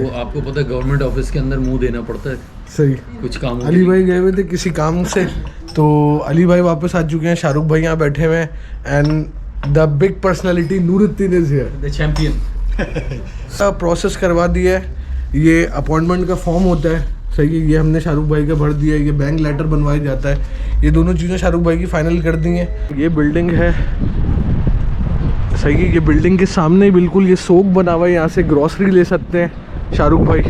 तो आपको पता है गवर्नमेंट ऑफिस के अंदर मुंह देना पड़ता है। सही। कुछ काम अली भाई गए हुए थे किसी काम से, तो अली भाई वापस आ चुके हैं। शाहरुख भाई यहाँ बैठे हुए हैं and the big personality Nooruddin is here, the champion. सब प्रोसेस करवा दिया है। ये अपॉइंटमेंट का फॉर्म होता है, सही है, ये हमने शाहरुख भाई का भर दिया है। ये बैंक लेटर बनवाया जाता है। ये दोनों चीज़ें शाहरुख भाई की फाइनल कर दी हैं। ये बिल्डिंग है, सही है, ये बिल्डिंग के सामने ही बिल्कुल ये सोक बना हुआ है, यहाँ से ग्रॉसरी ले सकते हैं शाहरुख भाई।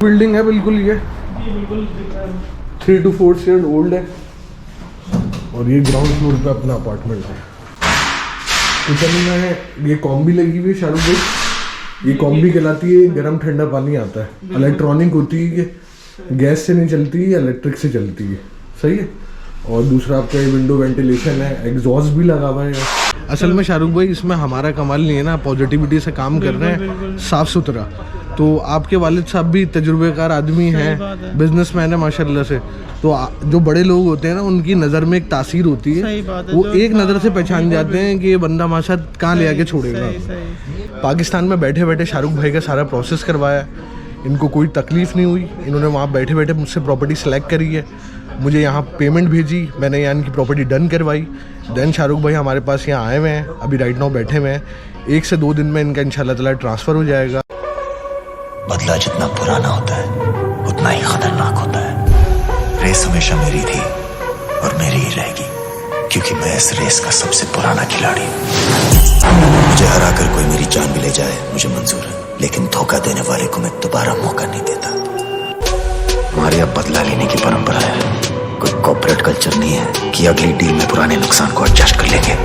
बिल्डिंग है बिल्कुल, ये 3 to 4 years ओल्ड है और ये ग्राउंड फ्लोर पे अपना अपार्टमेंट है। किचन में ये कॉम्बी लगी हुई है शाहरुख भाई। ये कॉम्बी कहलाती है, गर्म ठंडा पानी आता है। इलेक्ट्रॉनिक होती है, ये गैस से नहीं चलती है, इलेक्ट्रिक से चलती है, सही है। और दूसरा आपका ये विंडो वेंटिलेशन है, एग्जॉस्ट भी लगा हुआ है। असल में शाहरुख भाई इसमें हमारा कमाल नहीं है ना, पॉजिटिविटी से काम कर रहे हैं, साफ़ सुथरा। तो आपके वालिद साहब भी तजुर्बेकार आदमी हैं, बिजनेसमैन है माशाल्लाह से। तो जो बड़े लोग होते हैं ना, उनकी नज़र में एक तासीर होती है, वो एक नज़र से पहचान जाते हैं कि ये बंदा माशा कहाँ ले आके छोड़ेगा। पाकिस्तान में बैठे बैठे शाहरुख भाई का सारा प्रोसेस करवाया, इनको कोई तकलीफ़ नहीं हुई। इन्होंने वहाँ बैठे बैठे मुझसे प्रॉपर्टी सेलेक्ट करी है, मुझे यहाँ पेमेंट भेजी, मैंने यहाँ इनकी प्रॉपर्टी डन करवाई। देन शाहरुख भाई हमारे पास यहाँ आए हुए हैं, अभी राइट नाउ बैठे हुए हैं। 1 से 2 दिन में इनका इंशाल्लाह ताला ट्रांसफ़र हो जाएगा। बदला जितना पुराना होता है उतना ही खतरनाक होता है। रेस हमेशा मेरी थी और मेरी ही रहेगी, क्योंकि मैं इस रेस का सबसे पुराना खिलाड़ी हूँ। मुझे हरा कर कोई मेरी जान भी ले जाए मुझे मंजूर है, लेकिन धोखा देने वाले को मैं दोबारा मौका नहीं देता। हमारे अब बदला लेने की परंपरा है, कोई कॉर्पोरेट कल्चर नहीं है कि अगली डील में पुराने नुकसान को एडजस्ट कर लेंगे।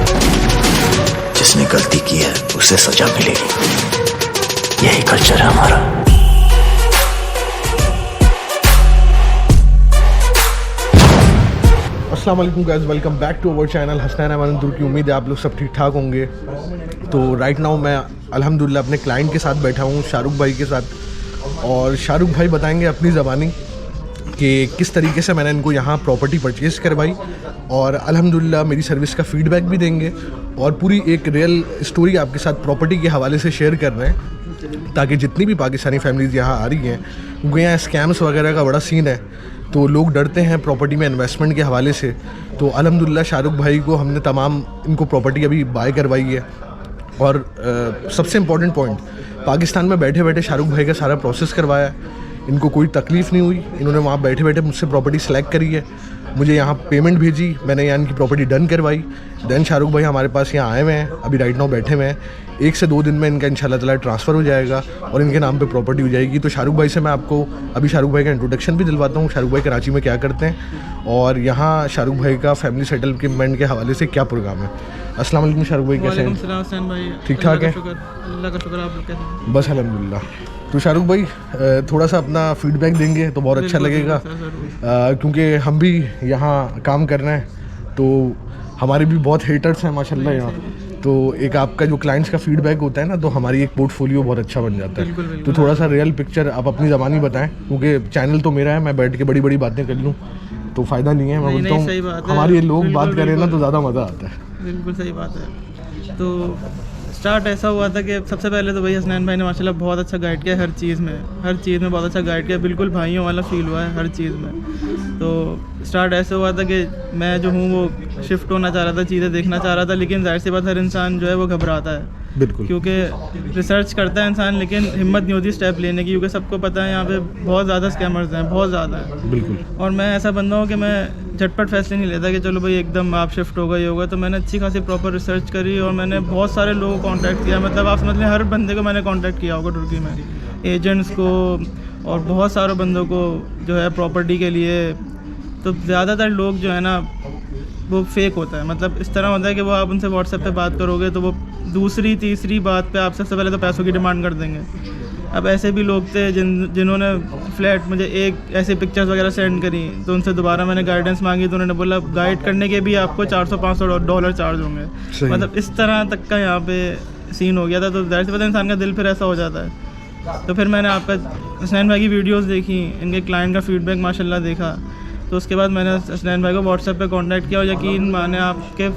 जिसने गलती की है उसे सजा मिलेगी, यही कल्चर है हमारा। अस्सलाम वालेकुम guys, welcome back to our channel Hasnain Ahmed Turki. उम्मीद है आप लोग सब ठीक ठाक होंगे। तो राइट नाउ मैं अल्हम्दुलिल्लाह अपने क्लाइंट के साथ बैठा हूँ, शाहरुख भाई के साथ। और शाहरुख भाई बताएंगे अपनी ज़बानी कि किस तरीके से मैंने इनको यहाँ प्रॉपर्टी परचेज़ करवाई, और अल्हम्दुलिल्लाह मेरी सर्विस का फ़ीडबैक भी देंगे और पूरी एक रियल स्टोरी आपके साथ प्रॉपर्टी के हवाले से शेयर कर रहे हैं, ताकि जितनी भी पाकिस्तानी फैमिलीज़ यहाँ आ रही हैं, क्योंकि यहाँ स्कैम्स वगैरह का बड़ा सीन है, तो लोग डरते हैं प्रॉपर्टी में इन्वेस्टमेंट के हवाले से। तो अल्हम्दुलिल्लाह शाहरुख भाई को हमने तमाम इनको प्रॉपर्टी अभी बाय करवाई है। और सबसे इम्पॉर्टेंट पॉइंट, पाकिस्तान में बैठे बैठे शाहरुख भाई का सारा प्रोसेस करवाया, इनको कोई तकलीफ़ नहीं हुई। इन्होंने वहाँ बैठे बैठे मुझसे प्रॉपर्टी सेलेक्ट करी है, मुझे यहाँ पेमेंट भेजी, मैंने यहाँ इनकी प्रॉपर्टी डन करवाई। देन शाहरुख भाई हमारे पास यहाँ आए हुए हैं, अभी राइट नाउ बैठे हुए हैं। 1 से 2 दिन में इनका इंशाल्लाह ताला ट्रांसफ़र हो जाएगा और इनके नाम पे प्रॉपर्टी हो जाएगी। तो शाहरुख भाई से मैं आपको अभी शाहरुख भाई का इंट्रोडक्शन भी दिलवाता हूँ, शाहरुख भाई कराची में क्या करते हैं और यहाँ शाहरुख भाई का फैमिली सेटलमेंट के हवाले से क्या प्रोग्राम है। अस्सलाम वालेकुम शाहरुख भाई, कैसे हैं? ठीक ठाक है, अल्लाह का शुक्र। आप लोग कैसे हैं? बस अल्हम्दुलिल्लाह। तो शाहरुख भाई थोड़ा सा अपना फ़ीडबैक देंगे तो बहुत अच्छा लगेगा, क्योंकि हम भी यहाँ काम कर रहे हैं, तो हमारे भी बहुत हेटर्स हैं माशाल्लाह यहाँ। तो एक आपका जो क्लाइंट्स का फीडबैक होता है ना, तो हमारी एक पोर्टफोलियो बहुत अच्छा बन जाता है। बिल्कुल। तो थोड़ा सा रियल पिक्चर आप अपनी ज़बानी बताएं, क्योंकि चैनल तो मेरा है, मैं बैठ के बड़ी बड़ी बातें कर लूँ तो फ़ायदा नहीं है। मैं बोलता हूँ हमारे लोग बात करें ना तो ज़्यादा मज़ा आता है। बिल्कुल सही बात है। तो स्टार्ट ऐसा हुआ था कि सबसे पहले तो भाई हसनैन भाई ने माशाल्लाह बहुत अच्छा गाइड किया, हर चीज़ में बहुत अच्छा गाइड किया, बिल्कुल भाइयों वाला फील हुआ है हर चीज़ में। तो स्टार्ट ऐसे हुआ था कि मैं जो हूँ वो शिफ्ट होना चाह रहा था, चीज़ें देखना चाह रहा था, लेकिन जाहिर सी बात हर इंसान जो है वो घबराता है, बिल्कुल, क्योंकि रिसर्च करता है इंसान, लेकिन हिम्मत नहीं होती स्टेप लेने की, क्योंकि सबको पता है यहाँ पे बहुत ज़्यादा स्कैमर्स हैं, बहुत ज़्यादा है। बिल्कुल। और मैं ऐसा बंदा हूँ कि मैं झटपट फैसले नहीं लेता कि चलो भाई एकदम आप शिफ्ट होगा, ये होगा। तो मैंने अच्छी खासी प्रॉपर रिसर्च करी और मैंने बहुत सारे लोगों को कॉन्टैक्ट किया, मतलब आप समझ लें हर बंदे को मैंने कॉन्टैक्ट किया होगा तुर्की में, एजेंट्स को और बहुत सारे बंदों को जो है प्रॉपर्टी के लिए। तो ज़्यादातर लोग जो है ना वो फेक होता है, मतलब इस तरह होता है कि वो आप उनसे व्हाट्सएप पे बात करोगे तो वो दूसरी तीसरी बात पे आपसे सबसे पहले तो पैसों की डिमांड कर देंगे। अब ऐसे भी लोग थे जिन्होंने फ्लैट मुझे एक ऐसे पिक्चर्स वगैरह सेंड करी, तो उनसे दोबारा मैंने गाइडेंस मांगी, तो उन्होंने बोला गाइड करने के भी आपको $400-500 चार्ज होंगे। मतलब इस तरह तक का यहाँ पे सीन हो गया था। तो जाहिर सी बात है इंसान का दिल फिर ऐसा हो जाता है। तो फिर मैंने आपका हसनैन भाई की वीडियोस देखी, इनके क्लाइंट का फीडबैक माशाल्लाह देखा, तो उसके बाद मैंने हसनैन भाई को व्हाट्सएप पे कांटेक्ट किया और यकीन माने आपके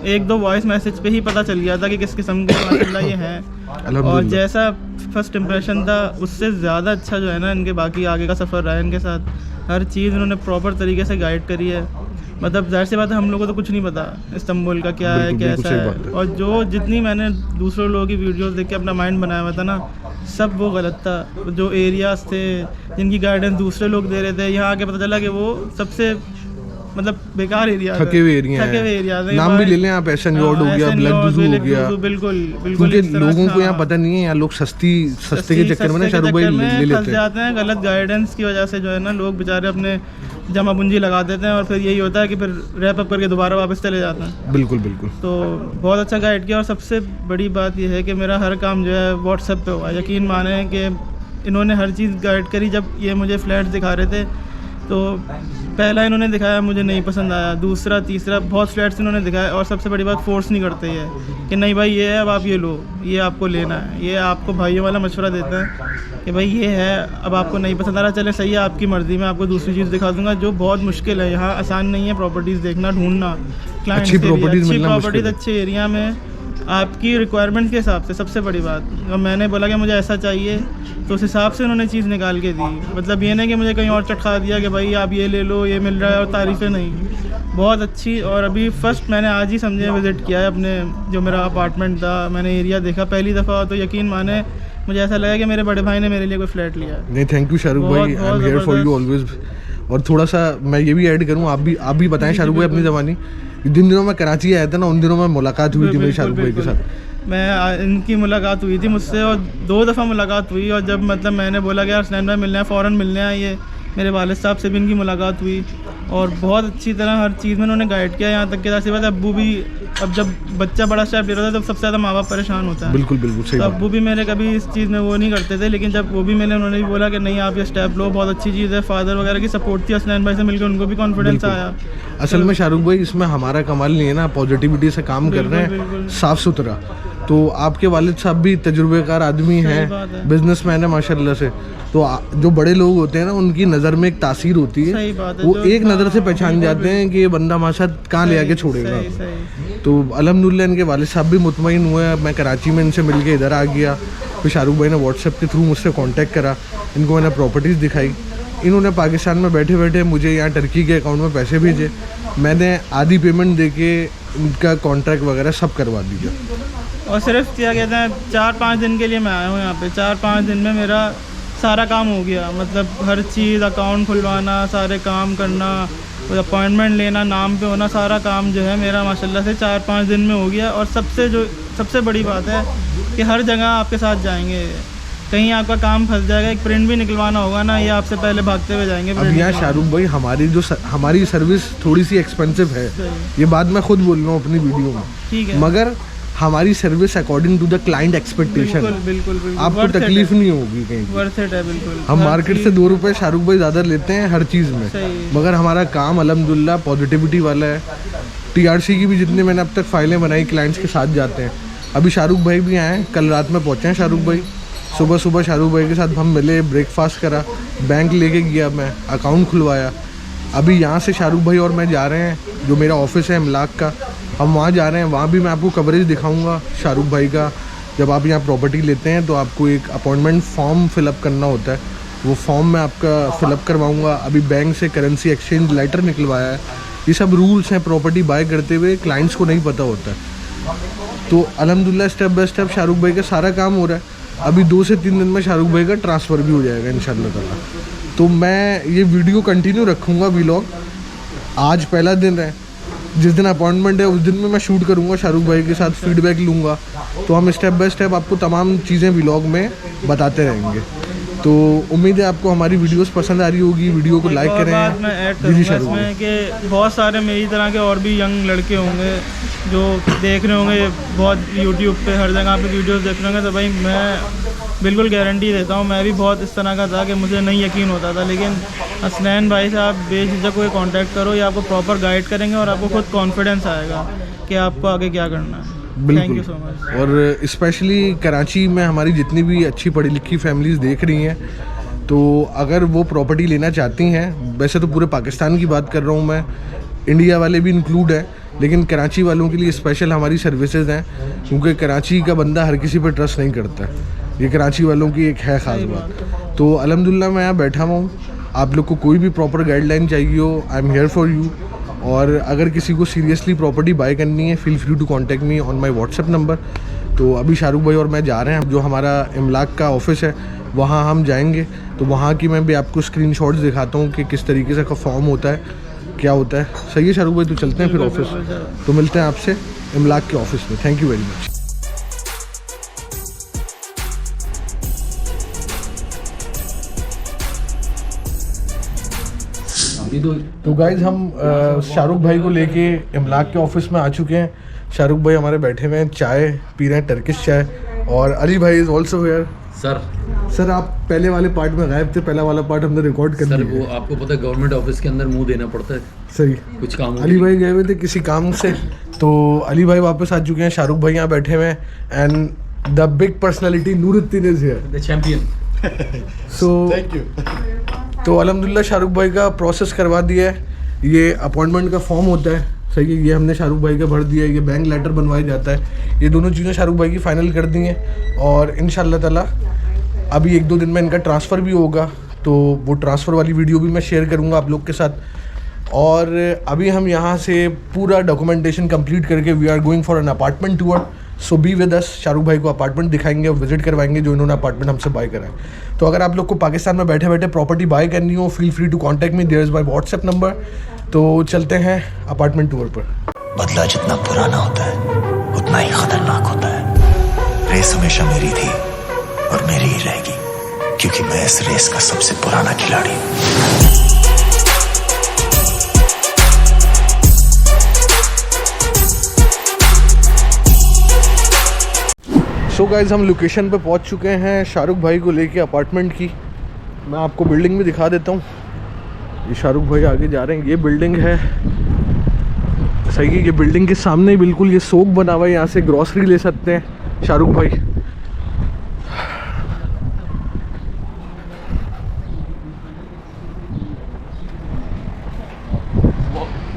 1-2 वॉइस मैसेज पे ही पता चल गया था कि किस किस्म के माशाल्लाह ये हैं। और अल्हम्दुलिल्लाह। जैसा फर्स्ट इम्प्रेशन था उससे ज़्यादा अच्छा जो है ना इनके बाकी आगे का सफ़र रहा है इनके साथ। हर चीज़ उन्होंने प्रॉपर तरीके से गाइड करी है। मतलब ज़ाहिर सी बात है हम लोगों को तो कुछ नहीं पता इस्तांबुल का क्या है बिल्कुल, कैसा सही है। बात है। और जो जितनी मैंने दूसरों लोगों की वीडियोस देख के अपना माइंड बनाया हुआ था ना, सब वो गलत था। जो एरियाज़ थे जिनकी गाइडेंस दूसरे लोग दे रहे थे, यहाँ आके पता चला कि वो सबसे मतलब बेकार एरिया थके हुए एरिया हैं। नाम भी ले लें आप, एहसन रोड हो गया, ब्लैक दुजू हो गया, बिल्कुल क्योंकि लोगों को यहाँ पता नहीं है। यहाँ लोग सस्ते के चक्कर में ना शाहरुख भाई ले लेते हैं। जाते हैं। गलत गाइडेंस की वजह से जो है ना लोग बेचारे अपने जमा पूंजी लगा देते हैं और फिर यही होता है कि फिर रैप अप करके दोबारा वापस चले जाते हैं। बिल्कुल बिल्कुल। तो बहुत अच्छा गाइड किया। और सबसे बड़ी बात यह है कि मेरा हर काम जो है व्हाट्सएप पे हुआ। यकीन माने कि इन्होंने हर चीज़ गाइड करी। जब ये मुझे फ्लैट दिखा रहे थे तो पहला इन्होंने दिखाया, मुझे नहीं पसंद आया, दूसरा तीसरा बहुत फ्लैट्स इन्होंने दिखाया। और सबसे बड़ी बात, फोर्स नहीं करते ये कि नहीं भाई ये है अब आप ये लो, ये आपको लेना है। ये आपको भाइयों वाला मशवरा देता है कि भाई ये है, अब आपको नहीं पसंद आ रहा, चले सही है आपकी मर्ज़ी, मैं आपको दूसरी चीज़ दिखा दूंगा। जो बहुत मुश्किल है, यहाँ आसान नहीं है प्रॉपर्टीज़ देखना, ढूंढना। अच्छी प्रॉपर्टीज़ अच्छे एरिया में आपकी रिक्वायरमेंट के हिसाब से। सबसे बड़ी बात, अब मैंने बोला कि मुझे ऐसा चाहिए तो उस हिसाब से उन्होंने चीज़ निकाल के दी। मतलब ये नहीं कि मुझे कहीं और चटका दिया कि भाई आप ये ले लो, ये मिल रहा है, और तारीफ़ें नहीं। बहुत अच्छी। और अभी फ़र्स्ट मैंने आज ही समझे विज़िट किया है अपने जो मेरा अपार्टमेंट था, मैंने एरिया देखा पहली दफ़ा। तो यकीन माने मुझे ऐसा लगा कि मेरे बड़े भाई ने मेरे लिए कोई फ्लैट लिया है। नहीं, थैंक यू शाहरुख भाई, आई am here for you always. और थोड़ा सा मैं ये भी ऐड करूँ, आप भी बताएं शाहरुख भाई अपनी ज़बानी। जिन दिनों मैं कराची आया था ना, उन दिनों में मुलाकात हुई थी मेरी शाहरुख भाई के साथ। मैं इनकी मुलाकात हुई थी मुझसे और 2 दफ़ा मुलाकात हुई। और जब मतलब मैंने बोला कि यार हसनैन भाई मिलना है, फ़ौरन मिलने आइए, मेरे वालिद साहब से भी इनकी मुलाकात हुई। और बहुत अच्छी तरह हर चीज़ में उन्होंने गाइड किया। यहाँ तक कि ऐसी बात है, अब्बू भी, अब जब बच्चा बड़ा स्टेप ले रहा था तब सबसे ज़्यादा माँ बाप परेशान होता है। बिल्कुल बिल्कुल सही। तो अब्बू भी मेरे कभी इस चीज़ में वो नहीं करते थे, लेकिन जब वो भी मिले उन्होंने भी बोला कि नहीं आप ये स्टेप लो, बहुत अच्छी चीज़ है। फादर वगैरह की सपोर्ट थी, हसनैन भाई से मिलकर उनको भी कॉन्फिडेंस आया। असल में शाहरुख भाई इसमें हमारा कमाल नहीं है ना, पॉजिटिविटी से काम कर रहे हैं, साफ़ सुथरा। तो आपके वालिद साहब भी तजुर्बेकार आदमी हैं, बिजनेसमैन है माशाल्लाह से। तो जो बड़े लोग होते हैं ना, उनकी नज़र में एक तासीर होती है, वो एक नज़र से पहचान जाते हैं कि ये बंदा हमारे साथ कहाँ ले आके छोड़ेगा। तो अल्हम्दुलिल्लाह इनके वालिद साहब भी मुतमईन हुए। मैं कराची में इनसे मिल के इधर आ गया, फिर शाहरुख भाई ने व्हाट्सएप के थ्रू मुझसे कांटेक्ट करा, इनको मैंने प्रॉपर्टीज़ दिखाई। इन्होंने पाकिस्तान में बैठे बैठे मुझे यहाँ टर्की के अकाउंट में पैसे भेजे, मैंने आधी पेमेंट दे के इनका कॉन्ट्रैक्ट वगैरह सब करवा दिया। और सिर्फ क्या कहते हैं 4-5 दिन के लिए मैं आया हूँ यहाँ पे। 4-5 दिन में मेरा सारा काम हो गया। मतलब हर चीज़, अकाउंट खुलवाना, सारे काम करना, अपॉइंटमेंट लेना, नाम पे होना, सारा काम जो है मेरा माशाल्लाह से 4-5 दिन में हो गया। और सबसे बड़ी बात है कि हर जगह आपके साथ जाएंगे। कहीं आपका काम फंस जाएगा, एक प्रिंट भी निकलवाना होगा ना, ये आपसे पहले भागते हुए जाएंगे। अब यहाँ शाहरुख भाई हमारी सर्विस थोड़ी सी एक्सपेंसिव है, ये बात मैं खुद बोल रहा हूँ अपनी वीडियो में, ठीक है, मगर हमारी service according to the client expectation. बिल्कुल आपको तकलीफ नहीं होगी कहीं, वर्थ इट है बिल्कुल। हम मार्केट से 2 रुपए शाहरुख भाई ज़्यादा लेते हैं हर चीज़ में, मगर हमारा काम अल्हम्दुलिल्लाह पॉजिटिविटी वाला है। TRC की भी जितने मैंने अब तक फाइलें बनाई क्लाइंट्स के साथ जाते हैं। अभी शाहरुख भाई भी आए, कल रात में पहुँचे हैं शाहरुख भाई। सुबह शाहरुख भाई के साथ हम मिले, ब्रेकफास्ट करा, बैंक लेके गया, मैं अकाउंट खुलवाया। अभी यहाँ से शाहरुख भाई और मैं जा रहे हैं, जो मेरा ऑफिस है इमलाक का, हम वहाँ जा रहे हैं। वहाँ भी मैं आपको कवरेज दिखाऊंगा शाहरुख भाई का। जब आप यहाँ प्रॉपर्टी लेते हैं तो आपको एक अपॉइंटमेंट फॉर्म फिलअप करना होता है, वो फॉर्म मैं आपका फिलअप करवाऊँगा। अभी बैंक से करेंसी एक्सचेंज लेटर निकलवाया है। ये सब रूल्स हैं प्रॉपर्टी बाय करते हुए, क्लाइंट्स को नहीं पता होता है। तो अल्हम्दुलिल्लाह स्टेप बाय स्टेप शाहरुख भाई का सारा काम हो रहा है। अभी 2 से 3 दिन में शाहरुख भाई का ट्रांसफ़र भी हो जाएगा इंशाल्लाह ताला। तो मैं ये वीडियो कंटिन्यू रखूँगा, व्लॉग। आज पहला दिन है, जिस दिन अपॉइंटमेंट है उस दिन में मैं शूट करूँगा शाहरुख भाई के साथ, फीडबैक लूँगा। तो हम स्टेप बाय स्टेप आपको तमाम चीज़ें व्लॉग में बताते रहेंगे। तो उम्मीद है आपको हमारी वीडियोस पसंद आ रही होगी। वीडियो को लाइक करें। मैं ऐड करूँगा इसमें कि बहुत सारे मेरी तरह के और भी यंग लड़के होंगे जो देख रहे होंगे बहुत यूट्यूब पे, हर जगह पे वीडियोस देख रहे होंगे। तो भाई मैं बिल्कुल गारंटी देता हूँ, मैं भी बहुत इस तरह का था कि मुझे नहीं यकीन होता था, लेकिन हसनैन भाई से आप बेझिझक कोई कांटेक्ट करो, ये आपको प्रॉपर गाइड करेंगे और आपको खुद कॉन्फिडेंस आएगा कि आपको आगे क्या करना है। Thank you so much. और स्पेशली कराची में हमारी जितनी भी अच्छी पढ़ी लिखी फैमिलीज़ देख रही हैं, तो अगर वो प्रॉपर्टी लेना चाहती हैं, वैसे तो पूरे पाकिस्तान की बात कर रहा हूँ मैं, इंडिया वाले भी इंक्लूड हैं, लेकिन कराची वालों के लिए स्पेशल हमारी सर्विसेज हैं, क्योंकि कराची का बंदा हर किसी पर ट्रस्ट नहीं करता है। ये कराची वालों की एक है ख़ास बात। तो अल्हम्दुलिल्लाह मैं यहाँ बैठा हुआ हूँ। आप लोग को कोई भी प्रॉपर गाइडलाइन चाहिए हो, I am here for you. और अगर किसी को सीरियसली प्रॉपर्टी बाय करनी है, feel free to contact me on my WhatsApp number. तो अभी शाहरुख भाई और मैं जा रहे हैं, जो हमारा इमलाक का ऑफिस है वहाँ हम जाएंगे। तो वहाँ की मैं भी आपको स्क्रीनशॉट्स दिखाता हूँ कि किस तरीके से का फॉर्म होता है, क्या होता है। सही है शाहरुख भाई, तो चलते हैं फिर ऑफिस। तो मिलते हैं आपसे इमलाक के ऑफिस में। Thank you very much. तो गाइज हम शाहरुख भाई को लेके इमलाक के ऑफिस में आ चुके हैं। शाहरुख भाई हमारे बैठे हुए हैं, चाय पी रहे हैं, टर्किश चाय। और अली भाई इज़ ऑल्सो हियर। सर आप पहले वाले पार्ट में गायब थे, पहला वाला पार्ट हमने रिकॉर्ड कर सर दिया। वो आपको पता है गवर्नमेंट ऑफिस के अंदर मुंह देना पड़ता है सही, कुछ काम। अली भाई गए हुए थे किसी काम से, तो अली भाई वापस आ चुके हैं। शाहरुख भाई यहाँ बैठे हुए हैं and the big personality Nooruddin is here, the champion. So thank you. तो अल्हम्दुलिल्लाह शाहरुख भाई का प्रोसेस करवा दिया है। ये अपॉइंटमेंट का फॉर्म होता है, सही है, ये हमने शाहरुख भाई का भर दिया है। ये बैंक लेटर बनवाया जाता है। ये दोनों चीज़ें शाहरुख भाई की फ़ाइनल कर दी हैं और इंशाल्लाह ताला अभी 1-2 दिन में इनका ट्रांसफ़र भी होगा। तो वो ट्रांसफ़र वाली वीडियो भी मैं शेयर करूँगा आप लोग के साथ। और अभी हम यहाँ से पूरा डॉक्यूमेंटेशन कंप्लीट करके we are going for an apartment tour. So be with us. Shahrukh भाई को अपार्टमेंट दिखाएंगे और विजिट करवाएंगे जो इन्होंने अपार्टमेंट हमसे बाय करा है। तो अगर आप लोग को पाकिस्तान में बैठे बैठे प्रॉपर्टी बाय करनी हो, feel free to contact me, there is my WhatsApp number. तो चलते हैं अपार्टमेंट टूर पर। बदला जितना पुराना होता है उतना ही खतरनाक होता है। रेस हमेशा मेरी थी और मेरी ही रहेगी, क्योंकि मैं इस रेस का सबसे पुराना खिलाड़ी हूँ। सो गाइज हम लोकेशन पे पहुंच चुके हैं शाहरुख भाई को लेके अपार्टमेंट की। मैं आपको बिल्डिंग भी दिखा देता हूँ। ये शाहरुख भाई आगे जा रहे हैं, ये बिल्डिंग है, सही है। ये बिल्डिंग के सामने ही बिल्कुल ये सोक बना हुआ है, यहाँ से ग्रॉसरी ले सकते हैं शाहरुख भाई।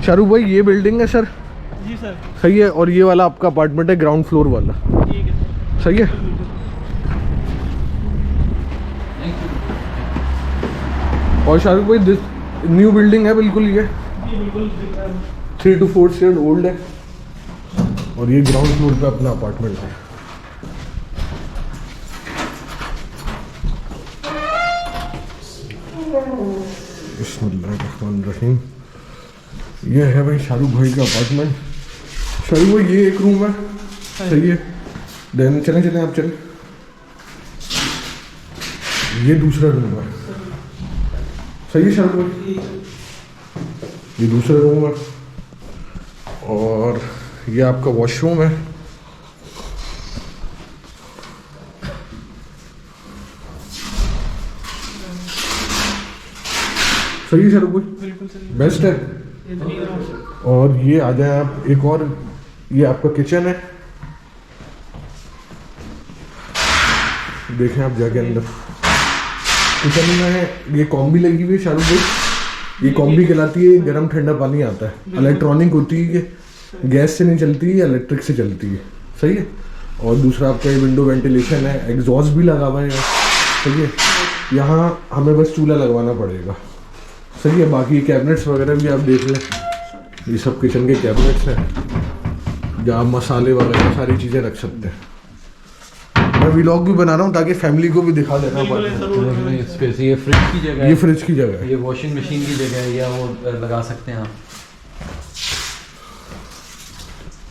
शाहरुख भाई ये बिल्डिंग है सर? जी सर। सही है। और ये वाला आपका अपार्टमेंट है ग्राउंड फ्लोर वाला? ठीक है सही है। और शाहरुख भाई दिस न्यू बिल्डिंग है बिल्कुल, ये 3 to 4 years ओल्ड है। और ये ग्राउंड फ्लोर पे अपना अपार्टमेंट है। बिस्मिल्लाहिर्रहमानिर्रहीम। ये है भाई शाहरुख भाई का अपार्टमेंट। शाहरुख भाई ये एक रूम है, सही है। देन चलें चलें आप चलें। ये दूसरा रूम है, सही है शाहरुख भाई। ये दूसरा रूम है और ये आपका वॉशरूम है। सही है शाहरुख भाई, बेस्ट है। और ये आ जाए आप एक और, ये आपका किचन है, देखें आप जाके अंदर। किचन में ये कॉम्बी लगी हुई है शाहरुख भाई। ये कॉम्बी कहलाती है, गर्म ठंडा पानी आता है, इलेक्ट्रॉनिक होती है, गैस से नहीं चलती है, इलेक्ट्रिक से चलती है, सही है। और दूसरा आपका ये विंडो वेंटिलेशन है, एग्जॉस्ट भी लगा हुआ है, सही है। यहाँ हमें बस चूल्हा लगवाना पड़ेगा, सही है। बाकी कैबिनेट्स वगैरह भी आप देख लें, ये सब किचन के कैबिनेट्स हैं जहाँ मसाले वगैरह सारी चीज़ें रख सकते हैं। मैं व्लॉग भी बना रहा हूँ ताकि फैमिली को भी दिखा देना पड़े। स्पेस, ये फ्रिज की जगह है, ये फ्रिज की जगह है, ये वॉशिंग मशीन की जगह है, या वो लगा सकते हैं आप।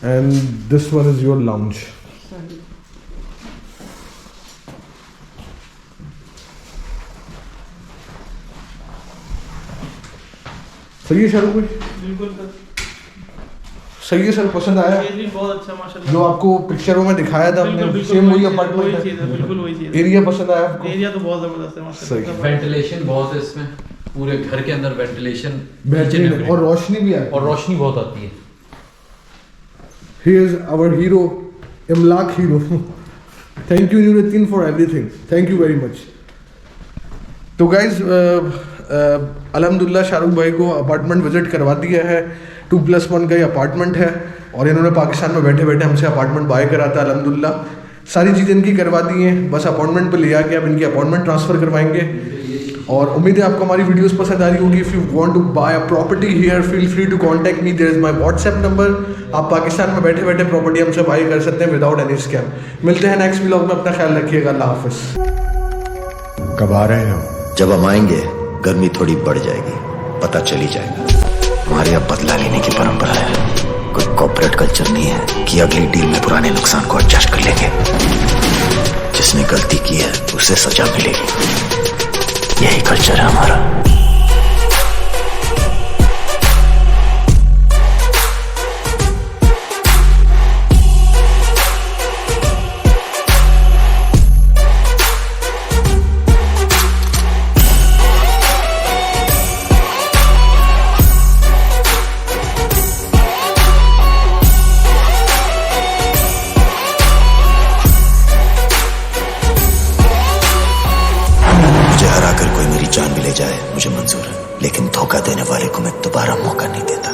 And this one is your lounge. सही है शाहरुख भाई, बिल्कुल सही है सर, पसंद आया? बहुत अच्छा माशाल्लाह। जो आपको पिक्चरों में दिखाया था हमने, सेम वही अपार्टमेंट है, बिल्कुल वही चीज़। एरिया पसंद आया आपको? एरिया तो बहुत ज़बरदस्त है माशाल्लाह। सही। वेंटिलेशन बहुत है इसमें, पूरे घर के अंदर वेंटिलेशन बेहतरीन है और रोशनी भी है, और रोशनी बहुत आती है। He is our hero, Imlak hero. Thank you Nuruddin for everything, thank you very much. तो गाइज अल्हम्दुलिल्लाह शाहरुख भाई को अपार्टमेंट विजिट करवा दिया है। 2+1 का ये अपार्टमेंट है और इन्होंने पाकिस्तान में बैठे बैठे हमसे अपार्टमेंट बाय करा था अल्हम्दुलिल्लाह। सारी चीज़ें इनकी करवा दी हैं, बस अपॉइंटमेंट पे ले आके अब इनकी अपॉइंटमेंट ट्रांसफ़र करवाएंगे। और उम्मीद है आपको हमारी वीडियोस पसंद आ रही होगी। If you want to buy a property here feel free to contact me, there is my WhatsApp number. आप पाकिस्तान में बैठे बैठे प्रॉपर्टी हमसे बाय कर सकते हैं विदाउट एनी स्कैम। मिलते हैं नेक्स्ट व्लॉग में, अपना ख्याल रखिएगा, अल्लाह हाफिज़। कब आ रहे हो? जब हम आएंगे गर्मी थोड़ी बढ़ जाएगी, पता चल ही जाएगा। हमारे अब बदला लेने की परंपरा है, कोई कॉर्पोरेट कल्चर नहीं है कि अगली डील में पुराने नुकसान को एडजस्ट कर लेंगे। जिसने गलती की है उसे सजा मिलेगी, यही कल्चर है हमारा। जान भी ले जाए मुझे मंजूर है, लेकिन धोखा देने वाले को मैं दोबारा मौका नहीं देता।